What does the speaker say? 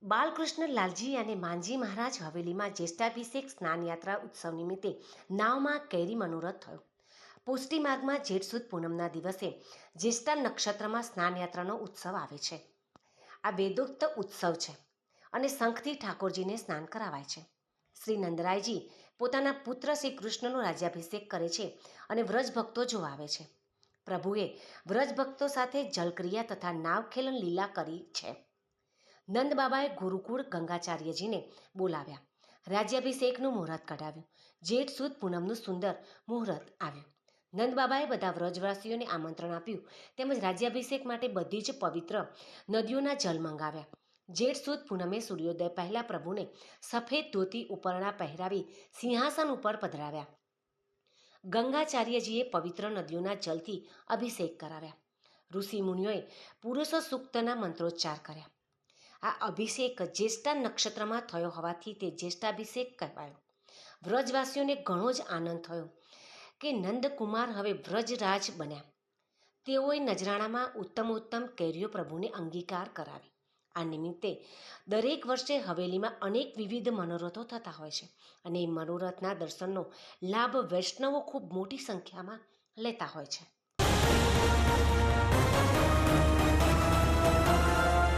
બાલકૃષ્ણ લાલજી અને માનજી મહારાજ હવેલીમાં જ્યેષ્ઠાભિષેક સ્નાનયાત્રા ઉત્સવ નિમિત્તે નાવમાં કેરી મનોરથ થયો. પુષ્ટિ માર્ગમાં જેઠ સુદ પૂનમના દિવસે જ્યેષ્ઠા નક્ષત્રમાં સ્નાનયાત્રાનો ઉત્સવ આવે છે. આ વેદોક્ત ઉત્સવ છે અને શંખથી ઠાકોરજીને સ્નાન કરાવાય છે. શ્રી નંદરાયજી પોતાના પુત્ર શ્રી કૃષ્ણનો રાજ્યાભિષેક કરે છે અને વ્રજભક્તો જોવા આવે છે. પ્રભુએ વ્રજભક્તો સાથે જલક્રિયા તથા નાવખેલન લીલા કરી છે. નંદ બાબાએ ગુરુકુળ ગંગાચાર્યજીને બોલાવ્યા. રાજ્યાભિષેકનું મુહૂર્ત કઢાવ્યું. જેઠ સુદ પૂનમનું સુંદર મુહૂર્ત આવ્યું. નંદ બાબાએ બધા વ્રજવાસીઓને આમંત્રણ આપ્યું તેમજ રાજ્યાભિષેક માટે બધી જ પવિત્ર નદીઓના જલ મંગાવ્યા. જેઠ સુદ પૂનમે સૂર્યોદય પહેલાં પ્રભુને સફેદ ધોતી ઉપરણા પહેરાવી સિંહાસન ઉપર પધરાવ્યા. ગંગાચાર્યજીએ પવિત્ર નદીઓના જલથી અભિષેક કરાવ્યા. ઋષિ મુનિઓએ પુરુષો સૂક્તના મંત્રોચ્ચાર કર્યા. આ અભિષેક જ્યેષ્ઠા નક્ષત્રમાં થયો હોવાથી તે જ્યેષ્ઠાભિષેક કહેવાયો. વ્રજવાસીઓને ઘણો જ આનંદ થયો કે નંદકુમાર હવે વ્રજરાજ બન્યા. તેઓએ નજરાણામાં ઉત્તમોત્તમ કેરીઓ પ્રભુને અંગીકાર કરાવી. આ નિમિત્તે દરેક વર્ષે હવેલીમાં અનેક વિવિધ મનોરથો થતા હોય છે અને એ મનોરથના દર્શનનો લાભ વૈષ્ણવો ખૂબ મોટી સંખ્યામાં લેતા હોય છે.